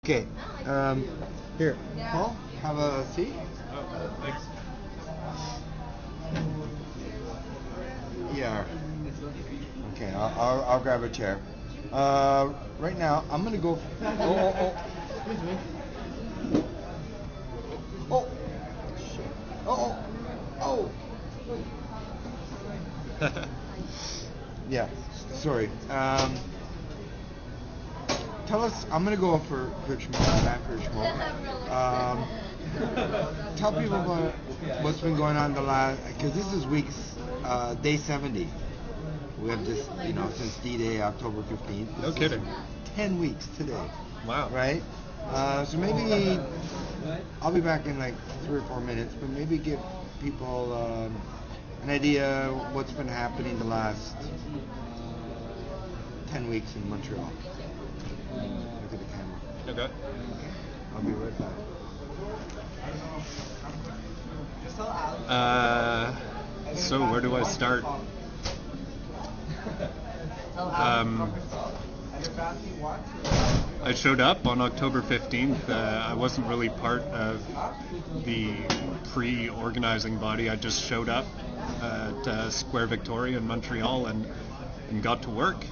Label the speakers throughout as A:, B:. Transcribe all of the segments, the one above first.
A: Okay, here, Paul, have a seat.
B: Oh, thanks.
A: Yeah. Okay, I'll grab a chair. Right now, I'm gonna go. Excuse me. Oh. Shit. Oh. Yeah. Sorry. Tell us. I'm gonna go for Schmo. Tell people about what's been going on the last, because this is day 70. We have this, since D-Day, October 15th.
B: No kidding.
A: 10 weeks today.
B: Wow.
A: Right? So maybe I'll be back in like 3 or 4 minutes, but maybe give people an idea what's been happening the last 10 weeks in Montreal. Look at the camera.
B: Okay.
A: I'll be right back.
B: So where do I start? I showed up on October 15th. I wasn't really part of the pre-organizing body. I just showed up at Square Victoria in Montreal and got to work.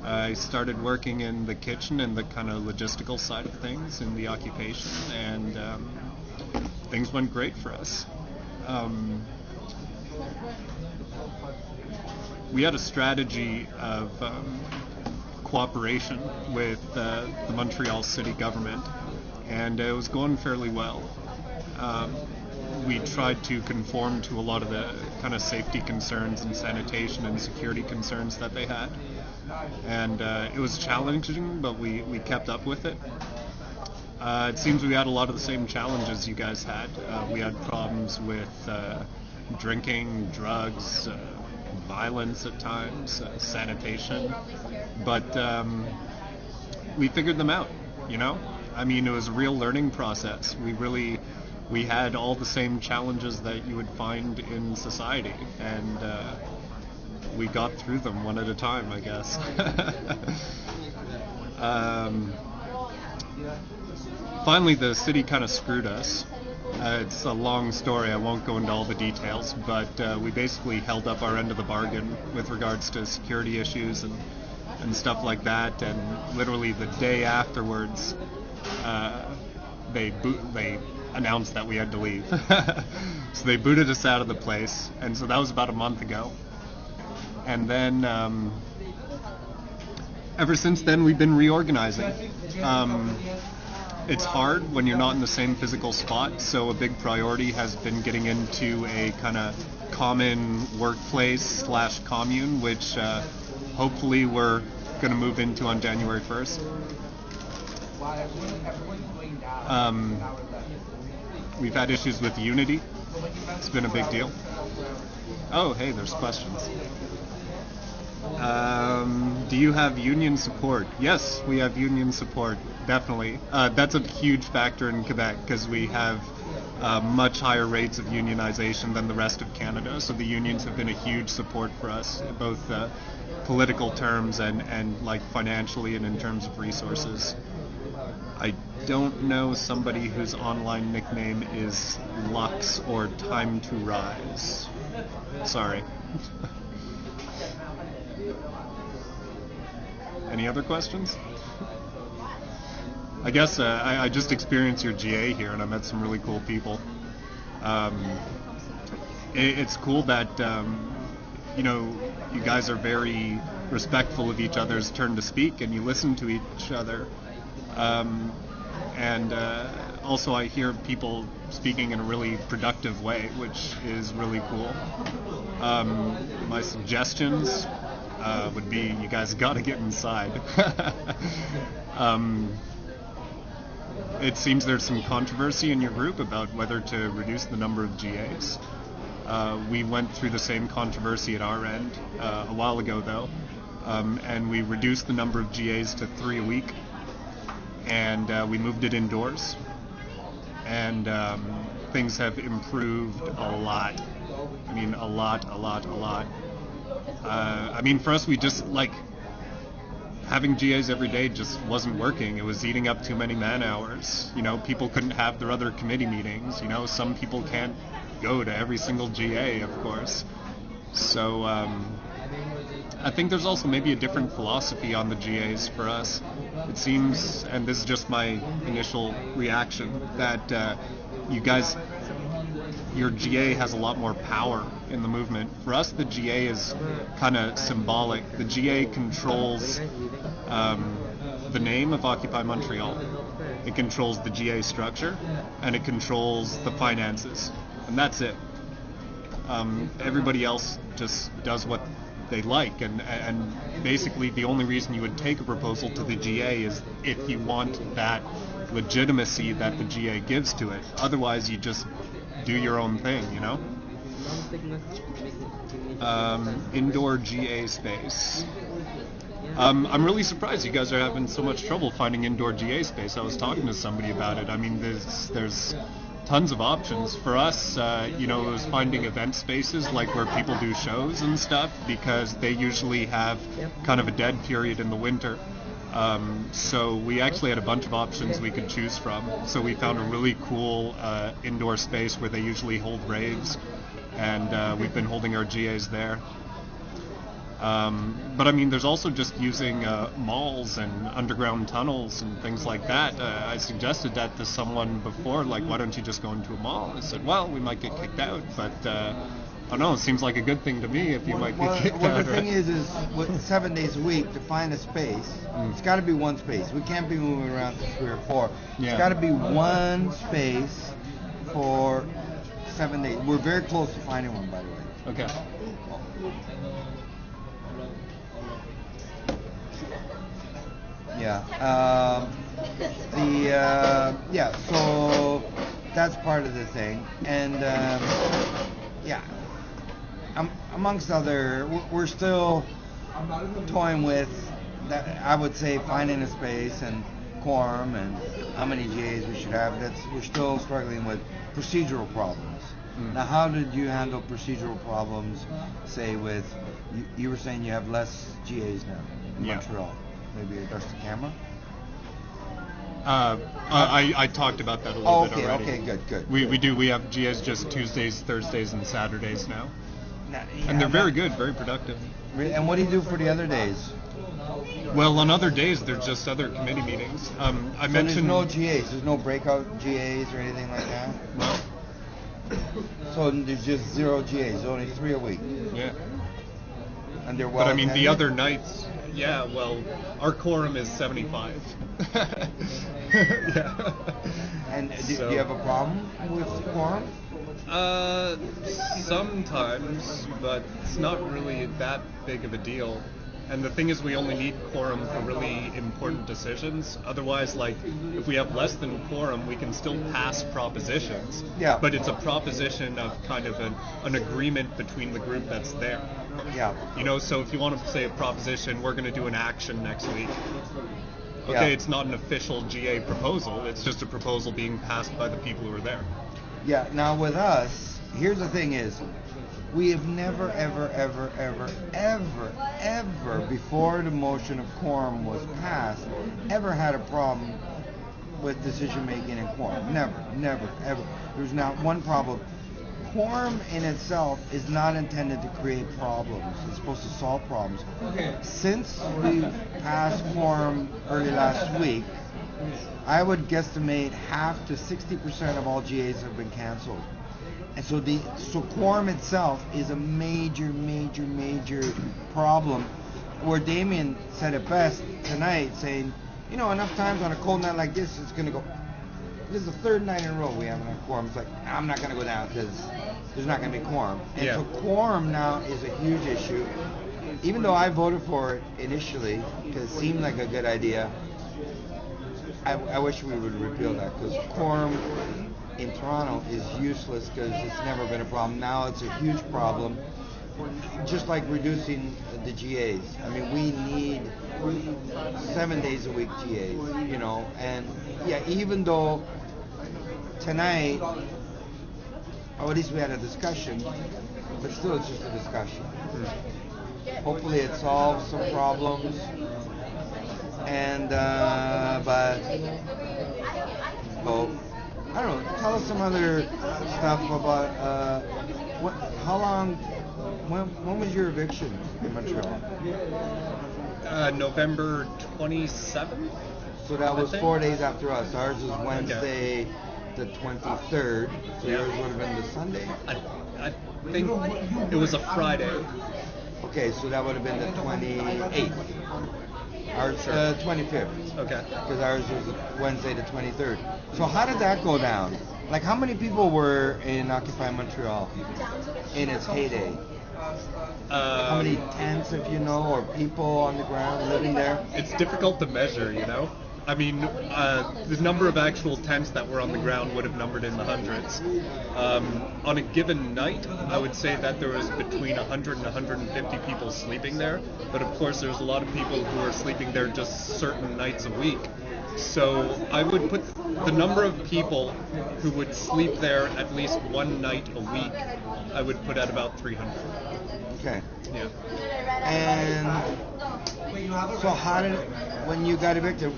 B: I started working in the kitchen and the kind of logistical side of things in the occupation, and things went great for us. We had a strategy of cooperation with the Montreal city government, and it was going fairly well. We tried to conform to a lot of the kind of safety concerns and sanitation and security concerns that they had. And it was challenging, but we kept up with it. It seems we had a lot of the same challenges you guys had. We had problems with drinking, drugs, violence at times, sanitation. But we figured them out, I mean, it was a real learning process. We had all the same challenges that you would find in society, and we got through them one at a time, I guess. Finally, the city kind of screwed us. It's a long story, I won't go into all the details, but we basically held up our end of the bargain with regards to security issues and stuff like that, and literally the day afterwards, they announced that we had to leave. So they booted us out of the place, and so that was about a month ago. And then ever since then we've been reorganizing. It's hard when you're not in the same physical spot, so a big priority has been getting into a kind of common workplace / commune, which hopefully we're going to move into on January 1st. We've had issues with unity. It's been a big deal. Oh, hey, there's questions. Do you have union support? Yes, we have union support, definitely. That's a huge factor in Quebec because we have much higher rates of unionization than the rest of Canada. So the unions have been a huge support for us, both political terms and like financially and in terms of resources. I don't know somebody whose online nickname is Lux or Time to Rise. Sorry. Any other questions? I guess I just experienced your GA here, and I met some really cool people. It's cool that you guys are very respectful of each other's turn to speak, and you listen to each other. And also I hear people speaking in a really productive way, which is really cool. My suggestions would be you guys got to get inside. It seems there's some controversy in your group about whether to reduce the number of GAs. We went through the same controversy at our end a while ago, though, and we reduced the number of GAs to 3 a week, and we moved it indoors, and things have improved a lot. I mean, a lot. I mean, for us, we just, having GAs every day just wasn't working. It was eating up too many man hours. People couldn't have their other committee meetings. Some people can't go to every single GA, of course. So I think there's also maybe a different philosophy on the GAs for us. It seems, and this is just my initial reaction, that your GA has a lot more power in the movement. For us, the GA is kind of symbolic. The GA controls the name of Occupy Montreal. It controls the GA structure, and it controls the finances. And that's it. Everybody else just does what they like, and basically the only reason you would take a proposal to the GA is if you want that legitimacy that the GA gives to it. Otherwise, you just do your own thing, Indoor GA space. I'm really surprised you guys are having so much trouble finding indoor GA space. I was talking to somebody about it. I mean, there's tons of options. For us, it was finding event spaces like where people do shows and stuff, because they usually have kind of a dead period in the winter. So we actually had a bunch of options we could choose from. So we found a really cool indoor space where they usually hold raves, and we've been holding our GAs there. But I mean, there's also just using malls and underground tunnels and things like that. I suggested that to someone before, like, why don't you just go into a mall? I said, well, we might get kicked out, but I don't know, it seems like a good thing to me if you might get kicked out.
A: Well, the thing is with 7 days a week, to find a space, it's got to be one space. We can't be moving around to 3 or 4.
B: Yeah.
A: It's got to be one space for 7 days. We're very close to finding one, by the way.
B: Okay.
A: Yeah. So that's part of the thing, and amongst other, we're still toying with that. I would say finding a space and quorum and how many GAs we should have. We're still struggling with procedural problems. Now, how did you handle procedural problems? Say with you were saying you have less GAs now in Montreal. Maybe adjust the camera?
B: I talked about that a little bit already.
A: Okay, good.
B: We do. We have GAs just Tuesdays, Thursdays, and Saturdays now. And they're very good, very productive.
A: And what do you do for the other days?
B: Well, on other days, they're just other committee meetings. I mentioned...
A: there's no GAs? There's no breakout GAs or anything like that?
B: No.
A: So there's just 0 GAs, only 3 a week?
B: Yeah.
A: And they're well
B: But I mean,
A: attended?
B: the other nights... Yeah, well, our quorum is 75. Yeah.
A: And do you have a problem with quorum?
B: Sometimes, but it's not really that big of a deal. And the thing is, we only need quorum for really important decisions. Otherwise, like, if we have less than quorum, we can still pass propositions.
A: Yeah.
B: But it's a proposition of kind of an agreement between the group that's there.
A: Yeah.
B: So if you want to say a proposition, we're going to do an action next week. Okay, It's not an official GA proposal. It's just a proposal being passed by the people who are there.
A: Yeah. Now with us, here's the thing is, we have never, ever, before the motion of quorum was passed, ever had a problem with decision making in quorum. Never, ever. There's not one problem. Quorum in itself is not intended to create problems. It's supposed to solve problems.
B: Okay.
A: Since we passed quorum early last week, I would guesstimate half to 60% of all GAs have been canceled. And so quorum itself is a major problem, where Damien said it best tonight, saying, enough times on a cold night like this, it's going to go. This is the 3rd night in a row we haven't had quorum. It's like, I'm not going to go down because there's not going to be quorum. And so quorum now is a huge issue. Even though I voted for it initially because it seemed like a good idea, I wish we would repeal that, because quorum in Toronto is useless because it's never been a problem. Now it's a huge problem. Just like reducing the GAs. I mean, we need 7 days a week GAs, and even though tonight, or at least we had a discussion, but still it's just a discussion. Hopefully it solves some problems. And but oh, I don't know. Tell us some other stuff about what. How long? When was your eviction in Montreal?
B: November 27th.
A: So that was 4 days after us. Ours was Wednesday, the 23rd. So yours would have been the Sunday.
B: I think it was a Friday.
A: Okay, so that would have been the 28th. Ours, 25th.
B: Okay.
A: Because ours was Wednesday the 23rd. So how did that go down? Like, how many people were in Occupy Montreal in its heyday? How many tents, if you know, or people on the ground living there?
B: It's difficult to measure, you know? I mean, the number of actual tents that were on the ground would have numbered in the hundreds. On a given night, I would say that there was between 100 and 150 people sleeping there. But of course, there's a lot of people who are sleeping there just certain nights a week. So I would put the number of people who would sleep there at least one night a week, I would put at about 300.
A: Okay.
B: Yeah.
A: And so how did, when you got evicted,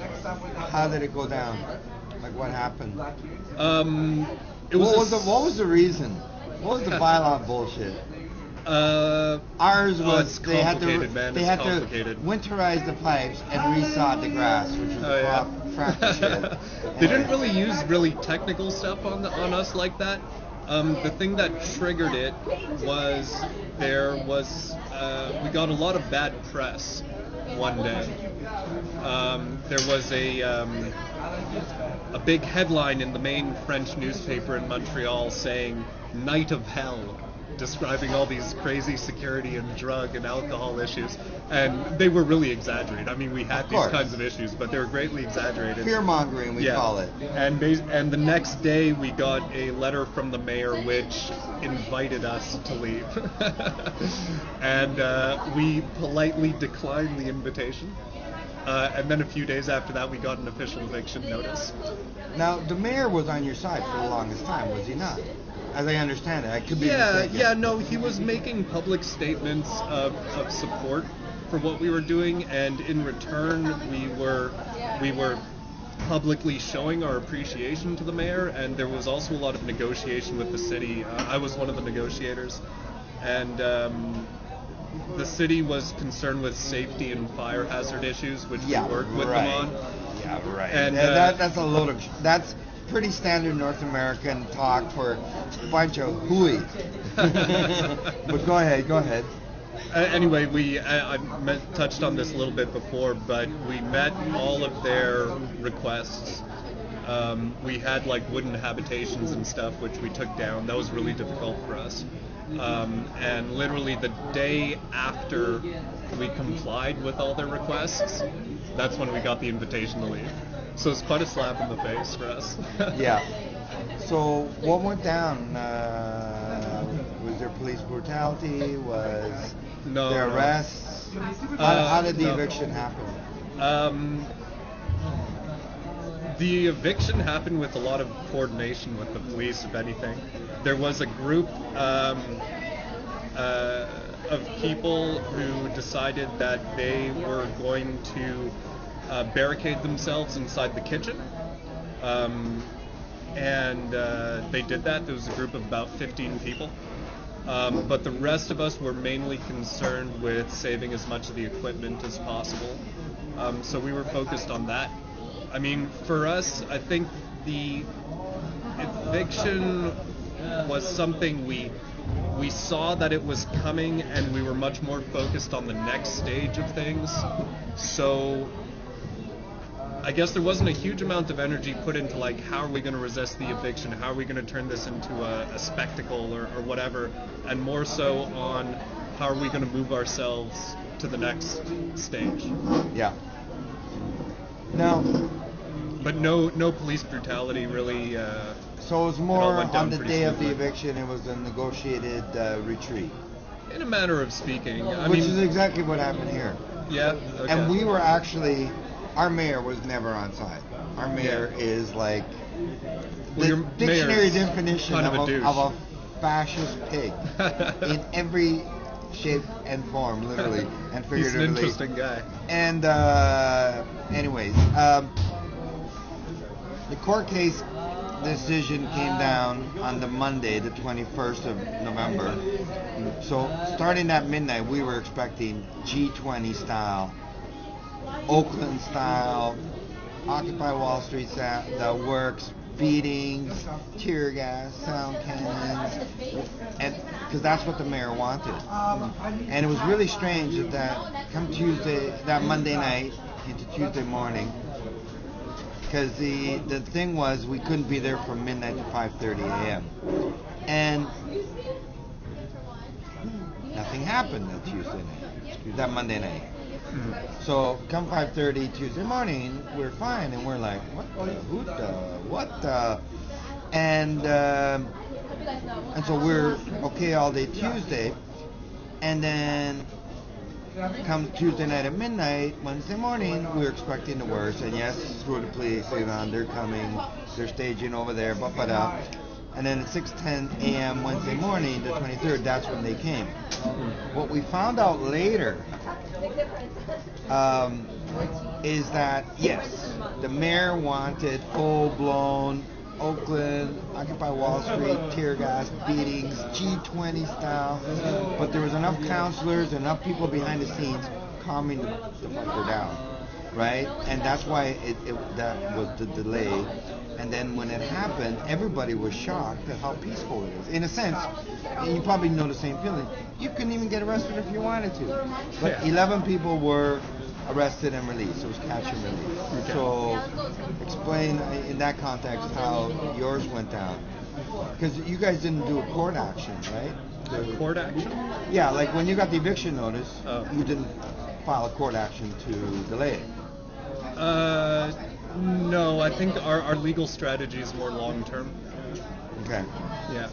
A: how did it go down? Like, what happened? What was the reason? What was the bylaw bullshit? Ours was they had to winterize the pipes and resod the grass, which was crap shit.
B: They didn't really use really technical stuff on us like that. The thing that triggered it was we got a lot of bad press one day. There was a big headline in the main French newspaper in Montreal saying "Night of Hell," describing all these crazy security and drug and alcohol issues, and they were really exaggerated. I mean, we had these kinds of issues, but they were greatly exaggerated.
A: Fear-mongering, we call it.
B: And the next day, we got a letter from the mayor which invited us to leave, and we politely declined the invitation. And then a few days after that, we got an official eviction notice.
A: Now, the mayor was on your side for the longest time, was he not? As I understand it, I could be mistaken.
B: Yeah, no, he was making public statements of support for what we were doing, and in return, we were publicly showing our appreciation to the mayor, and there was also a lot of negotiation with the city. I was one of the negotiators, and the city was concerned with safety and fire hazard issues, which we worked with them on.
A: Yeah, right.
B: And
A: that's pretty standard North American talk for a bunch of hooey. But go ahead.
B: Anyway, I touched on this a little bit before, but we met all of their requests. We had like wooden habitations and stuff, which we took down. That was really difficult for us. And literally the day after we complied with all their requests, that's when we got the invitation to leave. So it's quite a slap in the face for us.
A: Yeah. So what went down? Was there police brutality? Was there arrests? How did the eviction happen?
B: The eviction happened with a lot of coordination with the police, if anything. There was a group of people who decided that they were going to barricade themselves inside the kitchen. And they did that. There was a group of about 15 people. But the rest of us were mainly concerned with saving as much of the equipment as possible. So we were focused on that. I mean, for us, I think the eviction was something we saw that it was coming, and we were much more focused on the next stage of things. So I guess there wasn't a huge amount of energy put into like, how are we going to resist the eviction? How are we going to turn this into a spectacle or whatever? And more so on how are we going to move ourselves to the next stage?
A: Yeah. No.
B: But no police brutality really.
A: So it was more on the day of the eviction. It was a negotiated retreat.
B: In a manner of speaking,
A: which is exactly what happened here.
B: Yeah. Okay.
A: And we were actually. Our mayor was never on side. Our mayor is like the dictionary definition of a fascist pig in every shape and form, literally, and figuratively.
B: He's an interesting guy.
A: And anyways, the court case decision came down on the Monday, the 21st of November. So starting at midnight, we were expecting G20 style, Oakland style, Occupy Wall Street style, the works, beatings, tear gas, sound cannons, and because that's what the mayor wanted. And it was really strange that come Tuesday, that Monday night into Tuesday morning, because the thing was we couldn't be there from midnight to 5:30 a.m. and nothing happened that Tuesday night, that Monday night. So come 5:30 Tuesday morning, we're fine, and we're like, what the? And so we're okay all day Tuesday, and then come Tuesday night at midnight, Wednesday morning, we were expecting the worst, and yes, screw the police, they're coming, they're staging over there, and then at 6:10 a.m. Wednesday morning, the 23rd, that's when they came. What we found out later is that, yes, the mayor wanted full-blown Oakland, Occupy Wall Street, tear gas, beatings, G20 style, but there was enough counselors, enough people behind the scenes calming the fucker down, right? And that's why that was the delay. And then when it happened, everybody was shocked at how peaceful it is. In a sense, and you probably know the same feeling, you couldn't even get arrested if you wanted to. But 11 people were arrested and released. It was catch and release. Okay. So explain in that context how yours went down. Because you guys didn't do a court action, right?
B: A court action?
A: Yeah, like when you got the eviction notice, you didn't file a court action to delay it.
B: No, I think our legal strategy is more long-term.
A: Okay.
B: Yeah.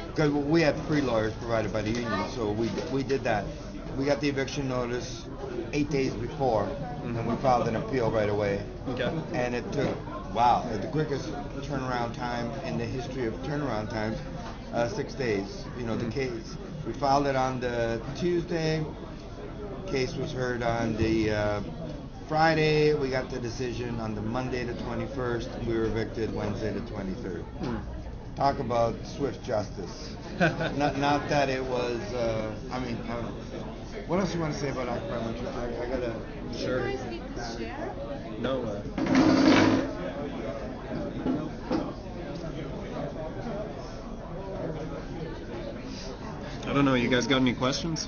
A: Because we had free lawyers provided by the union, so we did that. We got the eviction notice 8 days before, and we filed an appeal right away.
B: Okay.
A: And it took, the quickest turnaround time in the history of turnaround times, 6 days. The case. We filed it on the Tuesday. Case was heard on the Friday. We got the decision on the Monday the 21st. We were evicted Wednesday the 23rd. Talk about swift justice. not that it was, what else you want to say about Occupy Montreal? I gotta...
B: Sure. No. I don't know. You guys got any questions?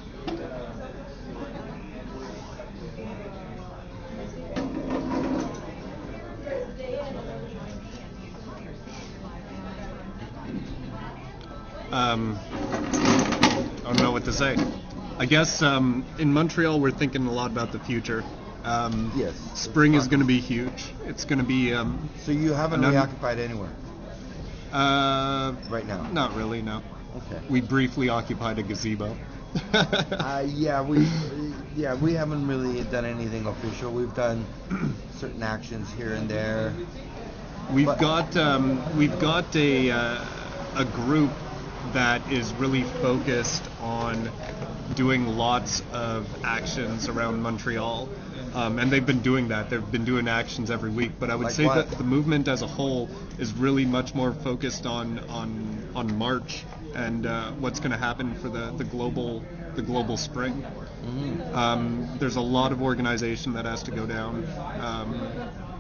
B: I don't know what to say. I guess in Montreal we're thinking a lot about the future.
A: Yes.
B: Spring is going to be huge. It's going to be...
A: so you haven't reoccupied anywhere? Right now?
B: Not really, no.
A: Okay.
B: We briefly occupied a gazebo.
A: We haven't really done anything official. We've done certain actions here and there.
B: We've got a group that is really focused on doing lots of actions around Montreal, and they've been doing that. They've been doing actions every week. But I would say that the movement as a whole is really much more focused on March and what's going to happen for the global spring. Mm-hmm. There's a lot of organization that has to go down.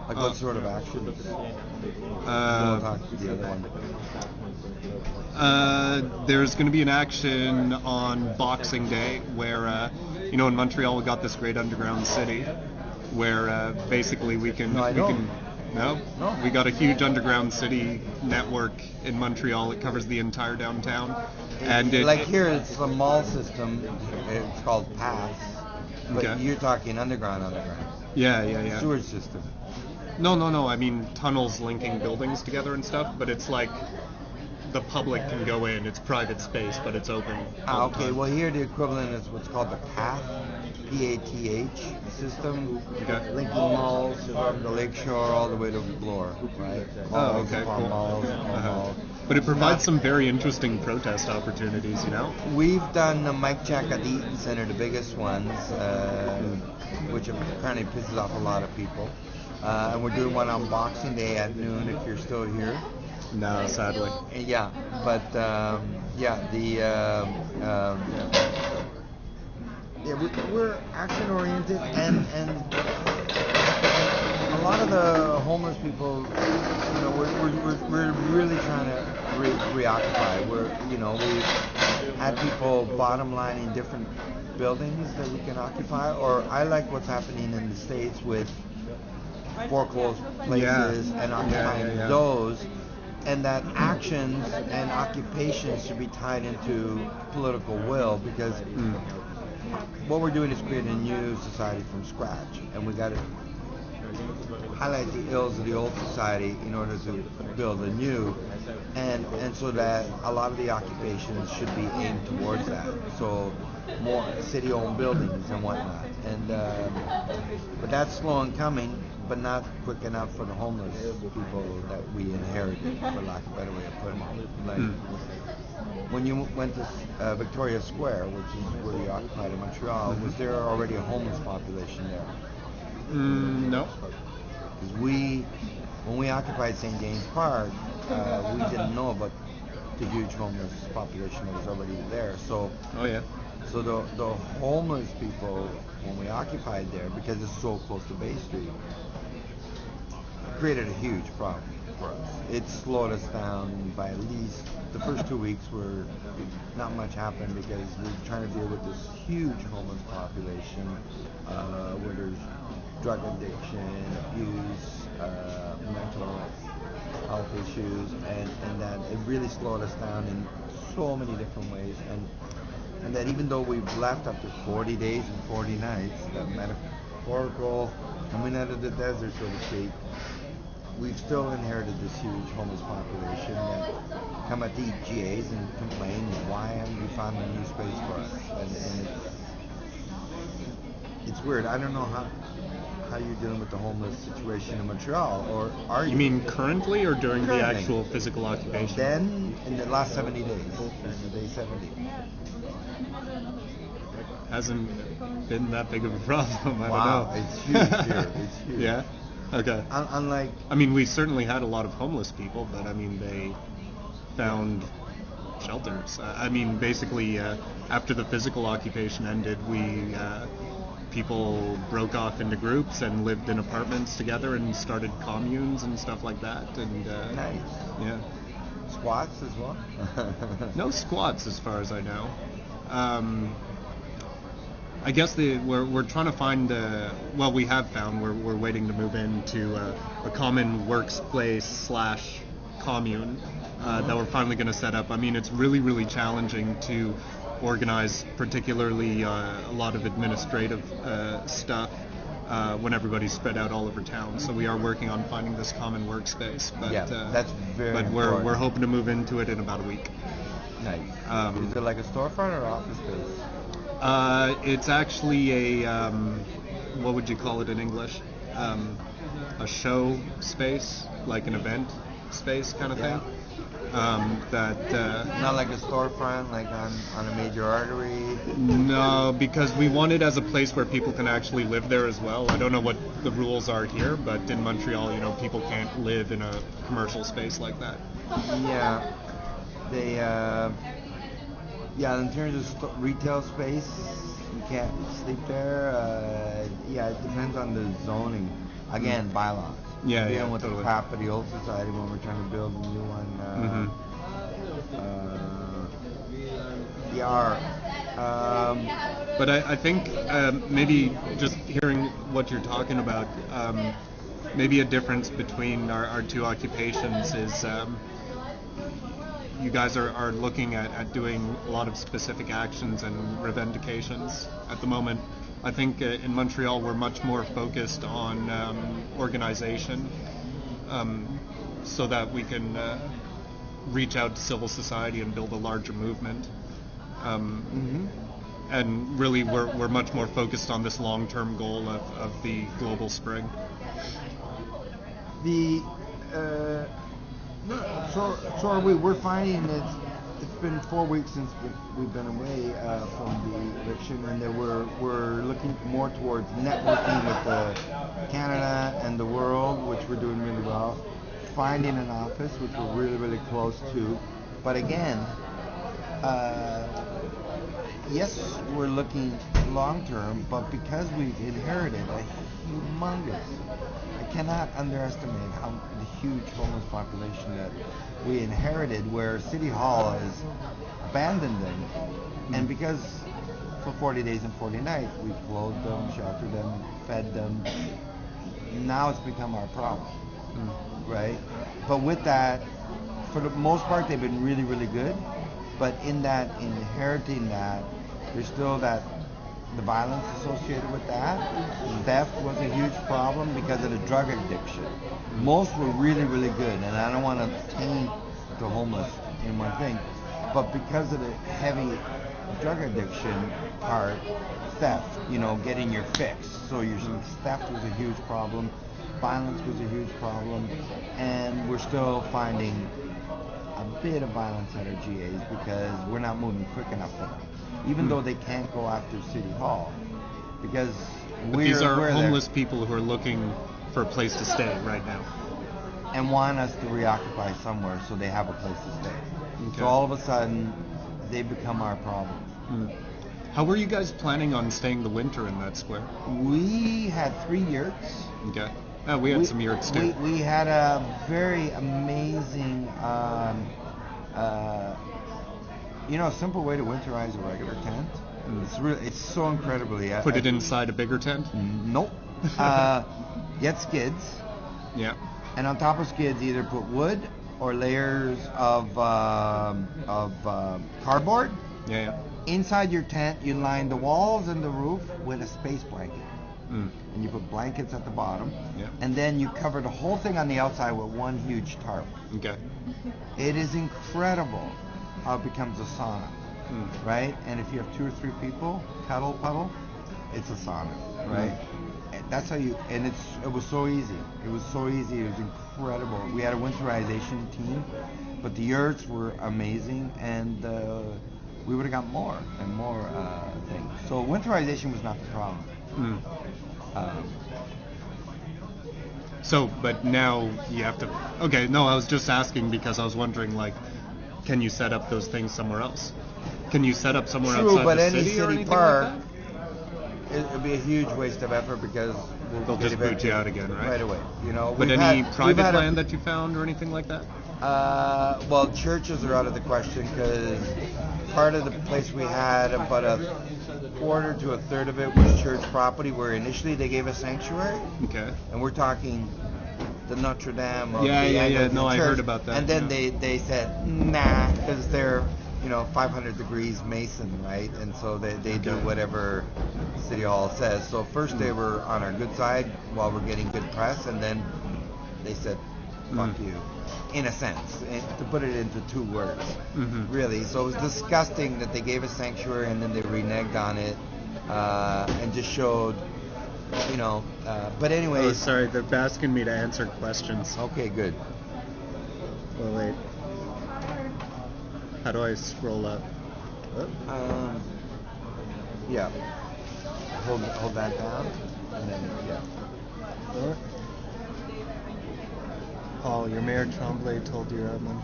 A: What sort of actions?
B: There's going to be an action on Boxing Day where, in Montreal we got this great underground city where basically we can... No? We got a huge underground city network in Montreal. It covers the entire downtown. And
A: here it's a mall system. It's called Pass. But you're talking underground.
B: Yeah.
A: Sewage system.
B: No. I mean tunnels linking buildings together and stuff. But it's like the public can go in. It's private space, but it's open.
A: Okay. Well, here the equivalent is what's called the Path. PATH system,
B: Okay.
A: linking malls from the lakeshore all the way to Bloor, right?
B: Oh, okay, cool.
A: Malls.
B: But it provides some very interesting protest opportunities, you know?
A: We've done the Mike Jack at the Eaton Center, the biggest ones, which apparently pisses off a lot of people. And we're doing one on Boxing Day at noon if you're still here.
B: No, sadly.
A: Yeah, but we're action oriented, and a lot of the homeless people, you know, we're really trying to reoccupy. We've had people bottom line in different buildings that we can occupy, or I like what's happening in the States with foreclosed places and occupying those. And that actions and occupations should be tied into political will, because what we're doing is creating a new society from scratch, and we got to highlight the ills of the old society in order to build a new, and so that a lot of the occupations should be aimed towards that. So more city-owned buildings and whatnot, and but that's slow in coming, but not quick enough for the homeless people that we inherited, for lack of a better way of putting it. Like when you went to Victoria Square, which is where you occupied in Montreal, was there already a homeless population there?
B: No.
A: Because when we occupied St. James Park, we didn't know about the huge homeless population that was already there. So, so the homeless people, when we occupied there, because it's so close to Bay Street, created a huge problem for us. It slowed us down by at least the first 2 weeks where not much happened, because we're trying to deal with this huge homeless population where there's drug addiction, abuse, mental health issues, and that it really slowed us down in so many different ways, and that even though we've left after 40 days and 40 nights, that metaphorical coming out of the desert, so to speak, we've still inherited this huge homeless population that come at the EGAs and complain, why haven't you found a new space for us? And it's weird. I don't know how you're dealing with the homeless situation in Montreal, or are you?
B: You mean currently or during the actual physical occupation?
A: Then, in the last 70 days, this is day 70.
B: Hasn't been that big of a problem. I don't know.
A: It's huge here. It's huge.
B: Yeah? Okay.
A: Unlike...
B: I mean, we certainly had a lot of homeless people, but I mean, they found shelters. I mean, basically, after the physical occupation ended, people broke off into groups and lived in apartments together and started communes and stuff like that. And
A: nice.
B: Yeah.
A: Squats as well?
B: No squats, as far as I know. I guess we're trying to find we have found we're waiting to move into a common workplace / commune that we're finally going to set up. I mean, it's really, really challenging to organize, particularly a lot of administrative stuff when everybody's spread out all over town. So we are working on finding this common workspace. But,
A: that's very
B: But we're hoping to move into it in about a week.
A: Nice. Is it like a storefront or office space?
B: It's actually a what would you call it in English? A show space, like an event space kind of thing.
A: Not like a storefront, like on a major artery?
B: No, because we want it as a place where people can actually live there as well. I don't know what the rules are here, but in Montreal, people can't live in a commercial space like that.
A: Yeah. They, in terms of retail space, you can't sleep there. It depends on the zoning. Again, bylaws. Dealing with the crap of the old society when we're trying to build a new one.
B: But I think maybe just hearing what you're talking about, maybe a difference between our two occupations is you guys are looking at doing a lot of specific actions and revendications at the moment. I think in Montreal we're much more focused on organization so that we can reach out to civil society and build a larger movement. and really we're much more focused on this long-term goal of the global spring.
A: So are we. We're finding that it's been 4 weeks since we've been away from the eviction, and that we're looking more towards networking with Canada and the world, which we're doing really well. Finding an office, which we're really, really close to. But again, yes, we're looking long term, but because we've inherited a humongous, I cannot underestimate how the huge homeless population that we inherited, where City Hall has abandoned them, and because for 40 days and 40 nights we clothed them, sheltered them, fed them, now it's become our problem, right? But with that, for the most part, they've been really, really good. But in that, inheriting that, there's still that the violence associated with that. Theft was a huge problem because of the drug addiction. Most were really, really good, and I don't want to taint the homeless in one thing, but because of the heavy drug addiction part, theft, getting your fix. So your theft was a huge problem, violence was a huge problem, and we're still finding a bit of violence at our GAs because we're not moving quick enough for them, even though they can't go after City Hall, because
B: these are homeless people who are looking for a place to stay right now
A: and want us to reoccupy somewhere so they have a place to stay.
B: Okay.
A: So all of a sudden they become our problem.
B: How were you guys planning on staying the winter in that square?
A: We had 3 yurts.
B: Okay. We had some yurts too.
A: We had a very amazing, simple way to winterize a regular tent. It's so incredibly.
B: Put it inside a bigger tent?
A: Nope. Get skids.
B: Yeah.
A: And on top of skids, either put wood or layers of cardboard.
B: Yeah.
A: Inside your tent, you line the walls and the roof with a space blanket. And you put blankets at the bottom, and then you cover the whole thing on the outside with one huge tarp.
B: Okay.
A: It is incredible how it becomes a sauna, right? And if you have 2 or 3 people, puddle, it's a sauna, right? And that's how you. And it was so easy. It was so easy. It was incredible. We had a winterization team, but the yurts were amazing, and we would have got more and more things. So winterization was not the problem.
B: But now you have to. Okay, no, I was just asking because I was wondering, can you set up those things somewhere else? Can you set up somewhere outside the city or anything
A: park,
B: like that?
A: It would be a huge waste of effort because
B: they'll just boot you out again, right?
A: Right away.
B: But any private land that you found or anything like that?
A: Well, churches are out of the question because part of the place we had, about a quarter to a third of it was church property, where initially they gave us sanctuary.
B: Okay.
A: And we're talking the Notre Dame of
B: the No, I heard about that.
A: And then they said, nah, because they're 500 degrees Mason, right? And so they do whatever City Hall says. So first they were on our good side while we're getting good press, and then they said, fuck you, in a sense, to put it into 2 words, really. So it was disgusting that they gave us sanctuary and then they reneged on it, and just showed, but anyways.
B: Oh, sorry, they're asking me to answer questions.
A: Okay, good.
B: Oh, wait. How do I scroll up?
A: Yeah. Hold that down, and then,
B: Paul, your mayor Tremblay told your admin.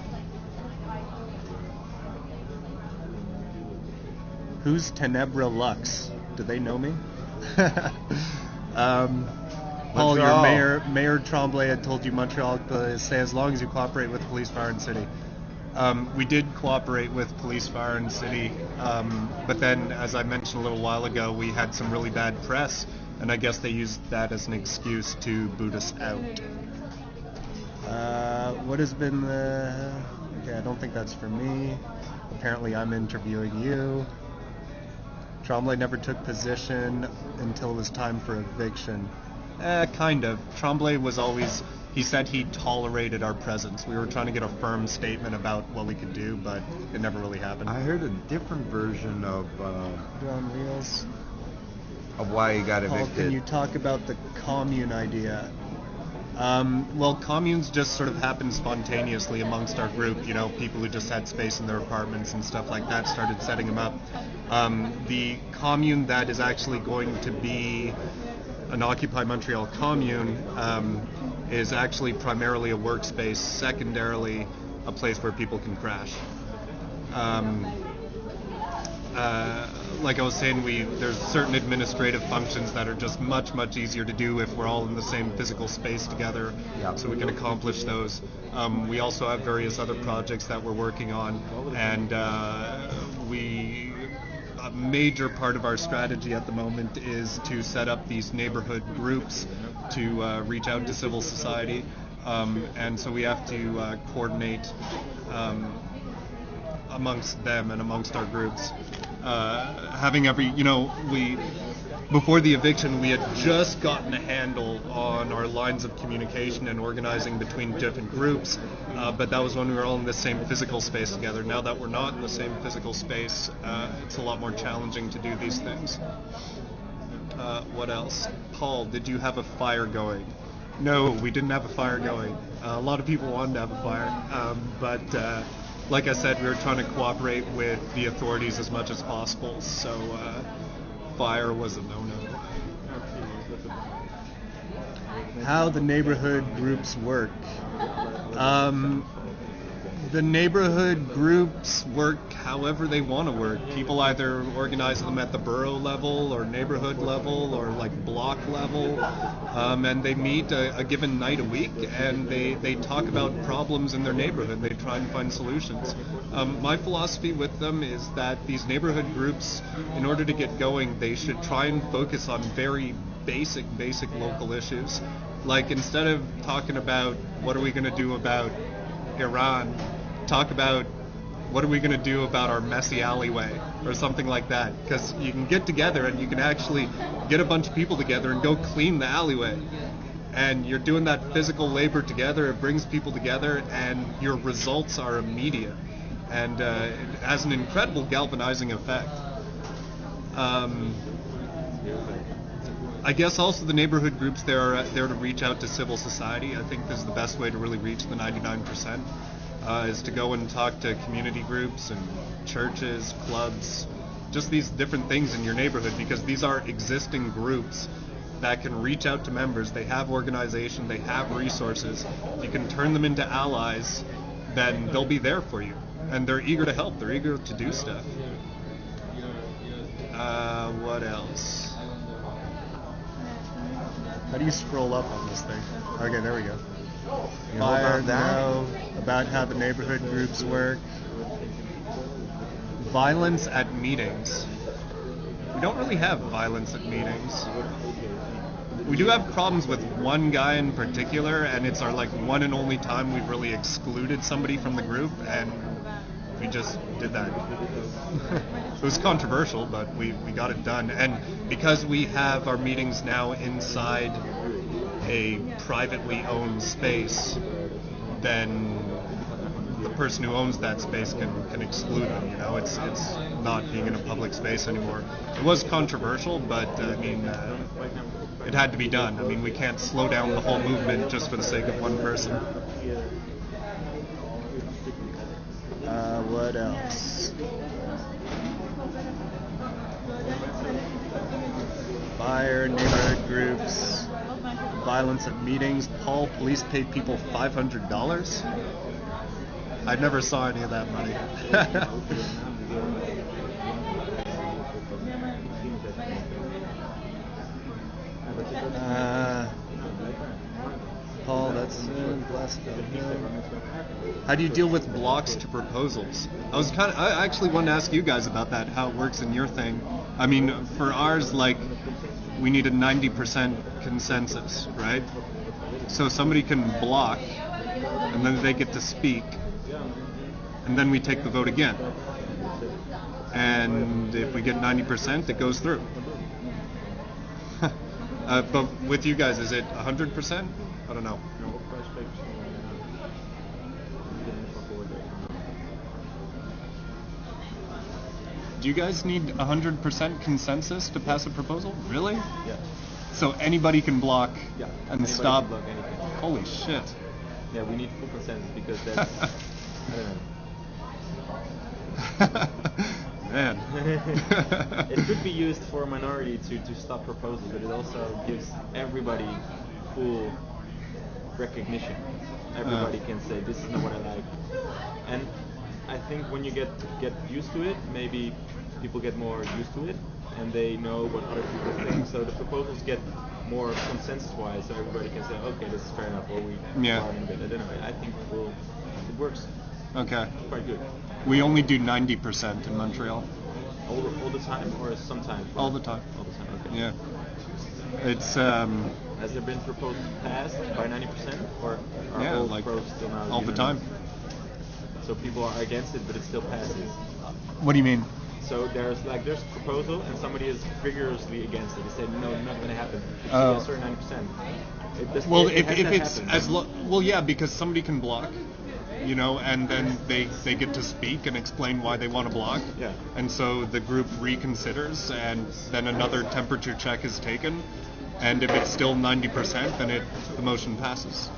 B: Who's Tenebra Lux? Do they know me? Paul, your mayor Tremblay had told you Montreal to stay as long as you cooperate with police, fire, and city. We did cooperate with police, fire, and city, but then, as I mentioned a little while ago, we had some really bad press, and I guess they used that as an excuse to boot us out. What has been the... Okay, I don't think that's for me. Apparently I'm interviewing you. Tremblay never took position until it was time for eviction. Kind of. Tremblay was always He said he tolerated our presence. We were trying to get a firm statement about what we could do, but it never really happened.
A: I heard a different version of
B: on Wheels.
A: of why he got
B: Paul,
A: evicted.
B: can you talk about the commune idea? Well, communes just sort of happened spontaneously amongst our group. You know, people who just had space in their apartments and stuff like that started setting them up. The commune that is actually going to be an Occupy Montreal commune is actually primarily a workspace, secondarily a place where people can crash. Like I was saying, there's certain administrative functions that are just much easier to do if we're all in the same physical space together, so we can accomplish those. We also have various other projects that we're working on, and a major part of our strategy at the moment is to set up these neighborhood groups to reach out to civil society, and so we have to coordinate amongst them and amongst our groups. Before the eviction, we had just gotten a handle on our lines of communication and organizing between different groups, but that was when we were all in the same physical space together. Now that we're not in the same physical space, it's a lot more challenging to do these things. What else? Paul, did you have a fire going? No, we didn't have a fire going. A lot of people wanted to have a fire, but like I said, we were trying to cooperate with the authorities as much as possible, so fire was a no-no. How the neighborhood groups work. The neighborhood groups work however they want to work. People either organize them at the borough level or neighborhood level or like block level, and they meet a given night a week and they talk about problems in their neighborhood. They try and find solutions. My philosophy with them is that these neighborhood groups, in order to get going, they should try and focus on very basic local issues. Like, instead of talking about what are we going to do about Iran, talk about what are we going to do about our messy alleyway or something like that, because you can get together and you can actually get a bunch of people together and go clean the alleyway, and you're doing that physical labor together. It brings people together and your results are immediate, and it has an incredible galvanizing effect. I guess also the neighborhood groups, they're there to reach out to civil society. I think this is the best way to really reach the 99%, is to go and talk to community groups and churches, clubs, just these different things in your neighborhood, because these are existing groups that can reach out to members. They have organization, they have resources. If you can turn them into allies, then they'll be there for you. And they're eager to help, they're eager to do stuff. What else? How do you scroll up on this thing? Okay, there we go. Fire now, about how the neighborhood groups work. Violence at meetings. We don't really have violence at meetings. We do have problems with one guy in particular, and it's our one and only time we've really excluded somebody from the group, and we just did that. It was controversial, but we got it done. And because we have our meetings now inside a privately owned space, then the person who owns that space can exclude them. You know, it's not being in a public space anymore. It was controversial, but I mean, it had to be done. I mean, we can't slow down the whole movement just for the sake of one person. What else? Fire, neighborhood groups, violence at meetings. Paul, police paid people $500? I never saw any of that money. Paul, that's how do you deal with blocks to proposals? I actually wanted to ask you guys about that, how it works in your thing. I mean, for ours, we need a 90% consensus, right? So somebody can block, and then they get to speak, and then we take the vote again. And if we get 90%, it goes through. But with you guys, is it 100%? I don't know. Do you guys need 100% consensus to pass a proposal? Really?
C: Yeah.
B: So anybody can block
C: Yeah.
B: and
C: Anybody
B: stop?
C: can block anything.
B: Holy shit.
C: Yeah, we need full consensus because that's. I don't know.
B: Man.
C: It could be used for a minority to stop proposals, but it also gives everybody full recognition. Everybody can say this is not what I like, and I think when you get used to it, maybe people get more used to it, and they know what other people think. So the proposals get more consensus-wise, so everybody can say, okay, this is fair enough, or we
B: Yeah.
C: are in a bit. I don't know. I think it works
B: Okay.
C: quite good.
B: We only do 90% in Montreal.
C: All the time, or sometimes?
B: All the time.
C: All the time. Okay.
B: Yeah. It's
C: Has there been proposals passed by 90%, or are
B: yeah,
C: all
B: like
C: pros still now
B: all the time.
C: So people are against it, but it still passes.
B: What do you mean?
C: So there's a proposal, and somebody is vigorously against it. They said no, not going to happen. It's
B: Oh.
C: yes or 90%.
B: Well,
C: if
B: if it's
C: happened.
B: well, yeah, because somebody can block, you know, and then they get to speak and explain why they want to block.
C: Yeah.
B: And so the group reconsiders, and then another temperature check is taken, and if it's still 90%, then the motion passes.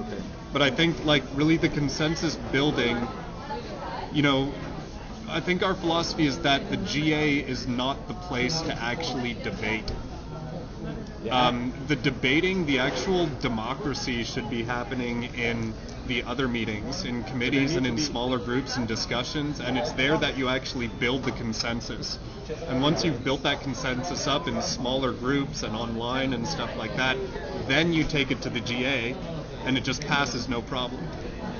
C: Okay.
B: But I think, like, really the consensus building, you know, I think our philosophy is that the GA is not the place to actually debate.
C: Yeah.
B: The debating, the actual democracy should be happening in the other meetings, in committees and in smaller groups and discussions, and it's there that you actually build the consensus. And once you've built that consensus up in smaller groups and online and stuff like that, then you take it to the GA, and it just passes no problem.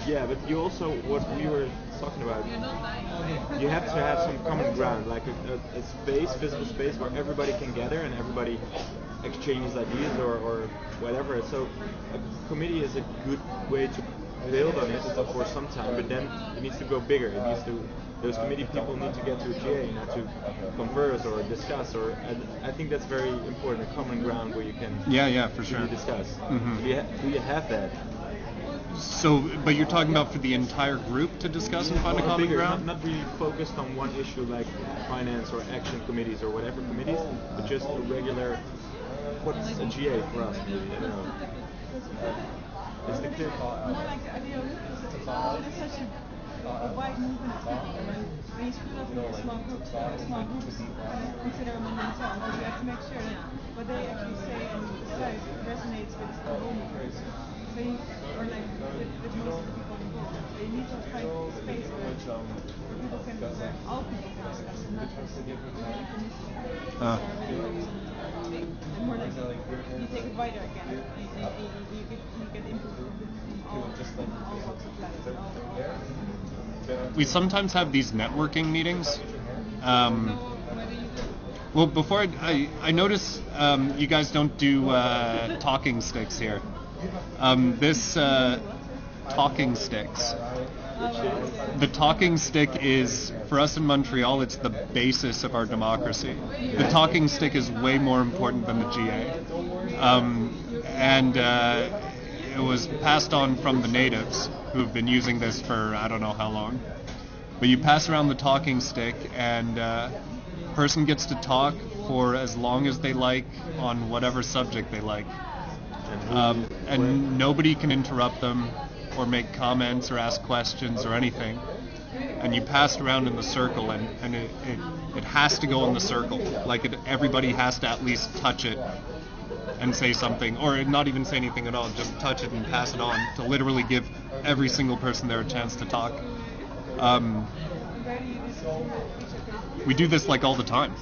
C: Yeah, but you also, what we were talking about, you have to have some common ground, like a space, physical space where everybody can gather and everybody exchanges ideas or whatever. So a committee is a good way to build on it for some time, but then it needs to go bigger. It needs to, those committee people need to get to a GA, not to converse or discuss, and I think that's very important, a common ground where you can
B: for sure.
C: discuss.
B: Mhm.
C: Do you have that?
B: So, but you're talking about for the entire group to discuss and find a common
C: Bigger,
B: ground?
C: not really focused on one issue like finance or action committees or whatever committees, but just a regular, what's a GA for us maybe, I don't know. Is it clear?
D: More like the idea of there's such a wide movement of people, and when you split up into small groups consider them in themselves, but you have to make sure that what they actually say and decide resonates with the whole movement. So you, or like with most of the people involved. So you need to find a space where people can, where all people can discuss and not just and more like you take it wider again. You get input from all walks of life.
B: We sometimes have these networking meetings. Well, before I notice you guys don't do talking sticks here. This talking sticks. The talking stick is, for us in Montreal, it's the basis of our democracy. The talking stick is way more important than the GA. And it was passed on from the natives, who've been using this for I don't know how long. But you pass around the talking stick, and person gets to talk for as long as they like on whatever subject they like. And nobody can interrupt them or make comments or ask questions or anything. And you pass it around in the circle, and it has to go in the circle. Like everybody has to at least touch it and say something, or not even say anything at all, just touch it and pass it on to literally give every single person there a chance to talk. We do this like all the time.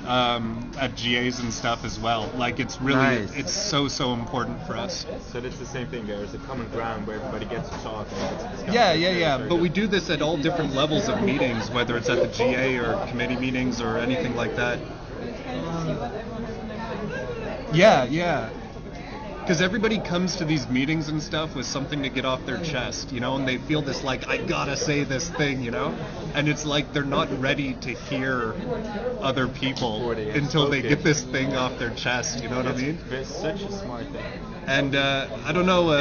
B: At GAs and stuff as well. Like it's really,
A: Nice.
B: it's so important for us.
C: So it's the same thing. There's a common ground where everybody gets to talk and gets to discuss.
B: Yeah. But we do this at all different levels of meetings, whether it's at the GA or committee meetings or anything like that.
D: It's kind of see what everyone has on their mind.
B: Yeah. Because everybody comes to these meetings and stuff with something to get off their chest, you know, and they feel this like, I gotta say this thing, you know? And it's like they're not ready to hear other people until they get this thing off their chest, you know what I mean?
C: It's such a smart thing.
B: And I don't know,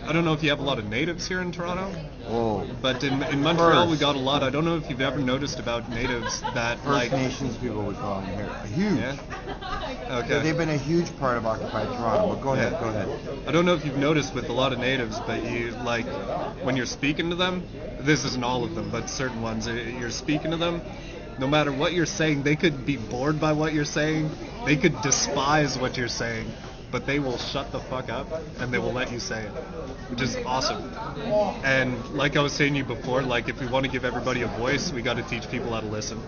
B: I don't know if you have a lot of natives here in Toronto,
A: Oh,
B: but in Montreal we
A: First.
B: got a lot. I don't know if you've ever noticed about natives that
A: First Nations people we call them here. Huge.
B: Yeah. Okay.
A: They've been a huge part of Occupy Toronto. But go ahead.
B: I don't know if you've noticed with a lot of natives, but you like when you're speaking to them. This isn't all of them, but certain ones. You're speaking to them. No matter what you're saying, they could be bored by what you're saying. They could despise what you're saying, but they will shut the fuck up and they will let you say it, which is awesome. And like I was saying to you before, like if we want to give everybody a voice, we got to teach people how to listen.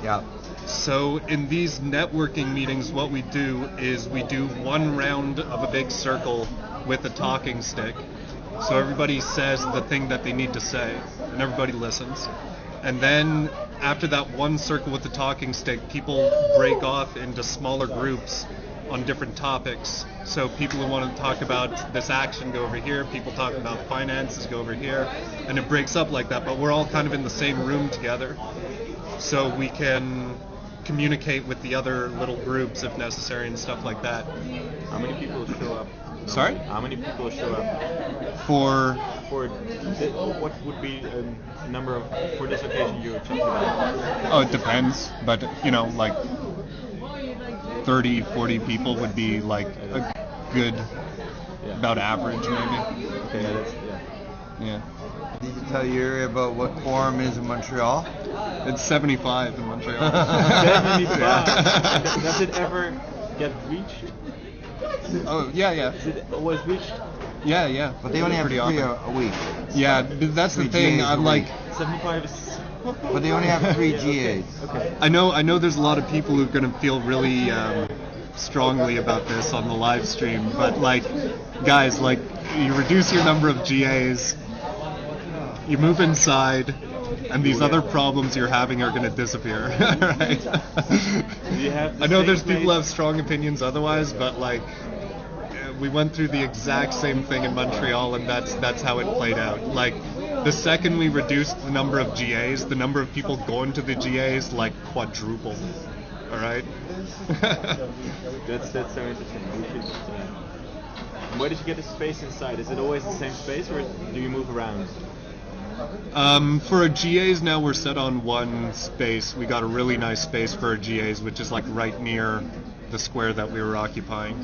A: Yeah.
B: So in these networking meetings, what we do is we do one round of a big circle with a talking stick. So everybody says the thing that they need to say, and everybody listens. And then after that one circle with the talking stick, people break off into smaller groups on different topics. So people who want to talk about this action go over here, people talking about finances go over here, and it breaks up like that, but we're all kind of in the same room together. So we can communicate with the other little groups if necessary and stuff like that.
C: How many people show up?
B: Sorry?
C: How many people show up
B: For
C: what would be a number of for this occasion you were talking about?
B: Oh, it depends, but you know, like 30, 40 people would be like a good, about average maybe.
C: Okay,
B: Yeah.
A: Did you tell your area about what quorum is in Montreal?
B: It's 75 in Montreal.
C: 75. Does it ever get reached?
B: Oh, yeah.
C: Is it always reached?
B: Yeah.
A: But they only have
B: Pretty
A: 3
B: often.
A: a week.
B: Yeah, but that's the
A: Three
B: thing.
A: GAs
B: I'm
A: a
B: like,
A: week.
C: 75 is...
A: But they only have 3 GAs.
C: Okay.
B: I know there's a lot of people who are going to feel really strongly about this on the live stream, but like, guys, like, you reduce your number of GAs, you move inside, and these other problems you're having are going to disappear. Right? I know there's people who have strong opinions otherwise, but like, we went through the exact same thing in Montreal, and that's how it played out. Like, the second we reduced the number of GAs, the number of people going to the GAs like quadrupled. All right.
C: That's so interesting. Where did you get the space inside? Is it always the same space, or do you move around?
B: For our GAs now we're set on one space. We got a really nice space for our GAs, which is like right near the square that we were occupying.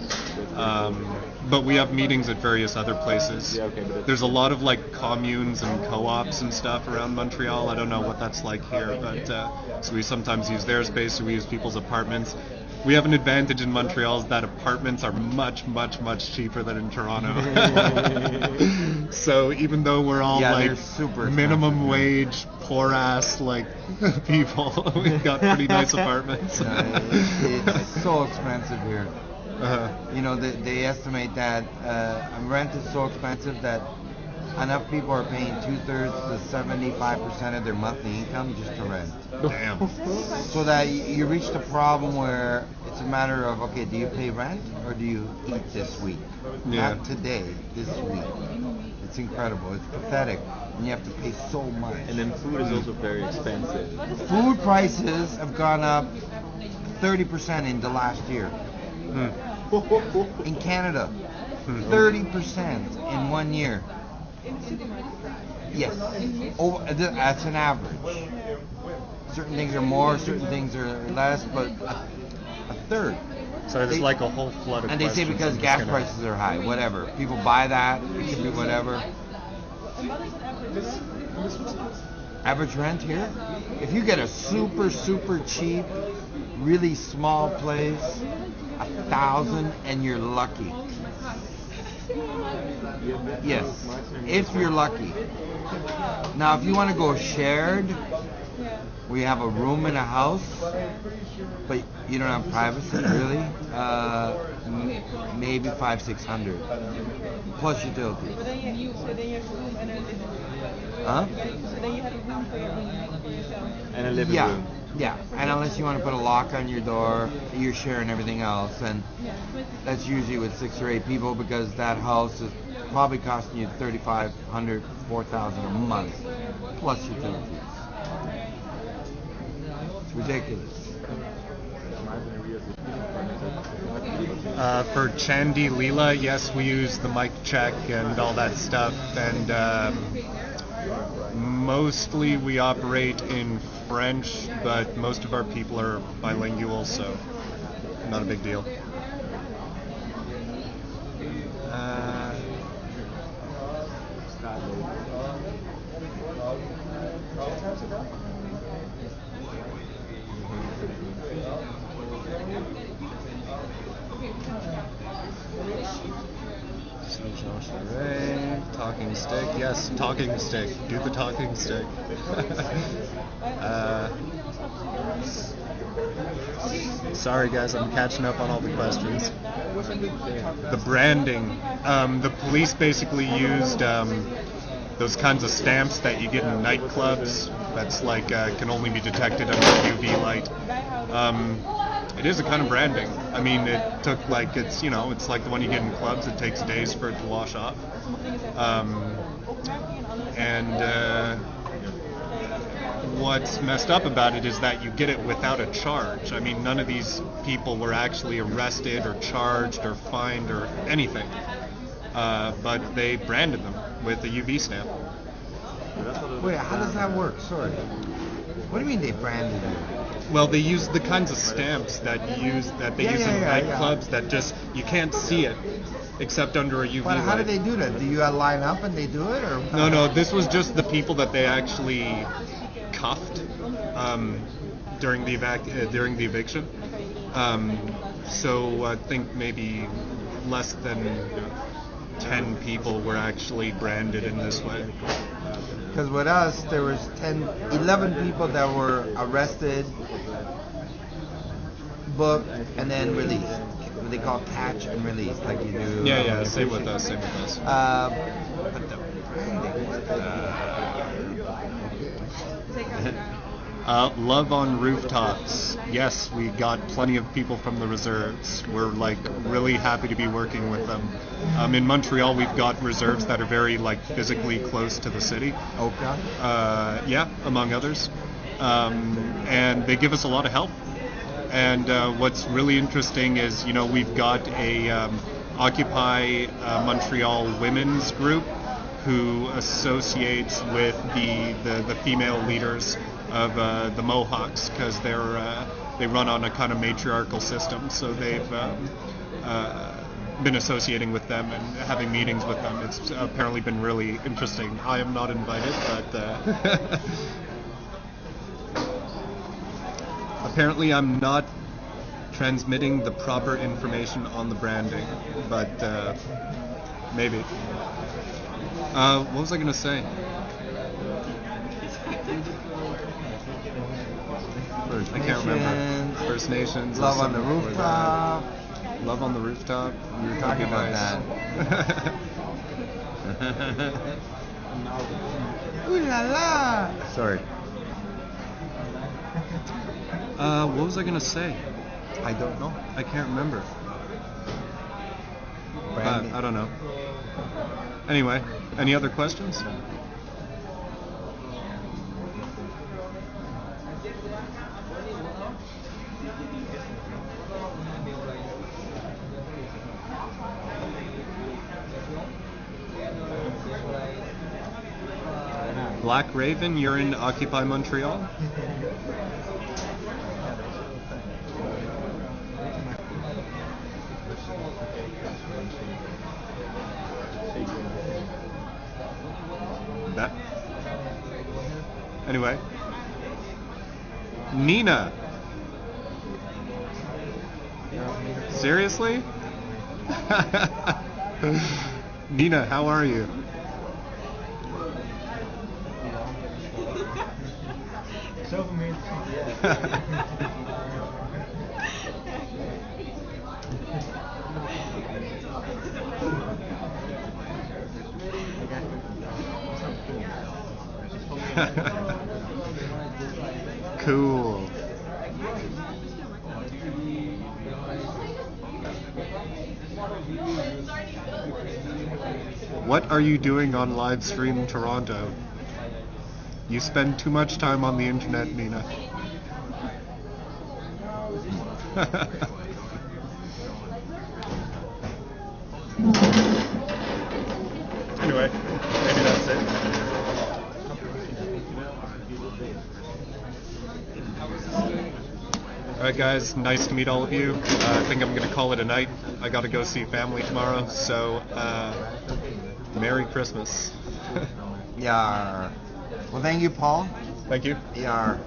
B: But we have meetings at various other places.
C: Yeah, okay, but
B: There's a lot of like communes and co-ops and stuff around Montreal. I don't know what that's like here, but so we sometimes use their space, or we use people's apartments. We have an advantage in Montreal is that apartments are much, much, much cheaper than in Toronto. So even though we're all
A: Yeah,
B: like
A: they're super
B: minimum
A: expensive,
B: wage, poor ass like people, we've got pretty nice apartments.
A: It's so expensive here.
B: Uh-huh.
A: You know, they estimate that rent is so expensive that enough people are paying 2/3 to 75% of their monthly income just to rent.
B: Damn.
A: So that you reach the problem where it's a matter of, okay, do you pay rent or do you eat this week?
B: Yeah.
A: Not today, this week. It's incredible. It's pathetic. And you have to pay so much.
C: And then food is also very expensive.
A: Food prices have gone up 30% in the last year. In Canada, 30% in 1 year. Yes. Oh, that's an average. Certain things are more, certain things are less, but a third.
B: So there's like a whole flood of
A: And they say
B: questions.
A: because
B: I'm just
A: gas
B: gonna-
A: prices are high, whatever. People buy that, it can be whatever. Average rent here? If you get a super, super cheap, really small place, 1,000 and you're lucky. Yes, if you're lucky. Now, if you want to go shared, we have a room in a house, but you don't have privacy, really. Maybe 500-600 plus utilities.
D: But then you have a room and a living room.
A: Huh?
D: So then you have a room for yourself.
C: And a living
A: Yeah,
C: room.
A: yeah. And unless you want to put a lock on your door, you're sharing everything else, and that's usually with 6 or 8 people because that house is probably costing you $3,500, $4,000 a month plus utilities. It's ridiculous.
B: For Chandi Leela, yes, we use the mic check and all that stuff, and mostly we operate in French, but most of our people are bilingual, so not a big deal. Talking stick, yes, talking stick. Do the talking stick. Sorry guys, I'm catching up on all the questions. The branding. The police basically used those kinds of stamps that you get in nightclubs. That's like can only be detected under UV light. It is a kind of branding. I mean, it took like it's like the one you get in clubs. It takes days for it to wash off. What's messed up about it is that you get it without a charge. I mean, none of these people were actually arrested or charged or fined or anything. But they branded them with a UV stamp.
A: Wait, how does that work? Sorry. What do you mean they branded it?
B: Well, they use the kinds of stamps that use in nightclubs that just you can't see it except under a UV light.
A: But how do they do that? Do you line up and they do it, or
B: no? This was just the people that they actually cuffed during the eviction. So I think maybe less than 10 people were actually branded in this way.
A: Because with us, there was 11 people that were arrested, booked, and then released. What they call catch and release, like you do.
B: Yeah, same with us.
A: But the branding.
B: Love on rooftops. Yes, we got plenty of people from the reserves. We're like really happy to be working with them. In Montreal, we've got reserves that are very like physically close to the city.
A: Okay.
B: Yeah, among others. And they give us a lot of help. And what's really interesting is, we've got a Occupy Montreal women's group who associates with the female leaders of the Mohawks, because they run on a kind of matriarchal system, so they've been associating with them and having meetings with them. It's apparently been really interesting. I am not invited, but apparently I'm not transmitting the proper information on the branding, but maybe. What was I going to say? I can't remember. First Nations.
A: Love on the rooftop.
B: Love on the rooftop.
A: We were talking about that. Ooh la la! Sorry.
B: What was I gonna say?
A: I don't know.
B: I can't remember. I don't know. Anyway, any other questions? Black Raven, you're in Occupy Montreal? That. Anyway. Nina. Seriously? Nina, how are you? Cool. What are you doing on live stream Toronto? You spend too much time on the internet, Nina. Anyway, maybe that's it. Alright guys, nice to meet all of you. I think I'm going to call it a night. I got to go see family tomorrow, so Merry Christmas.
A: Yeah. Well, thank you, Paul.
B: Thank you.
A: Yeah.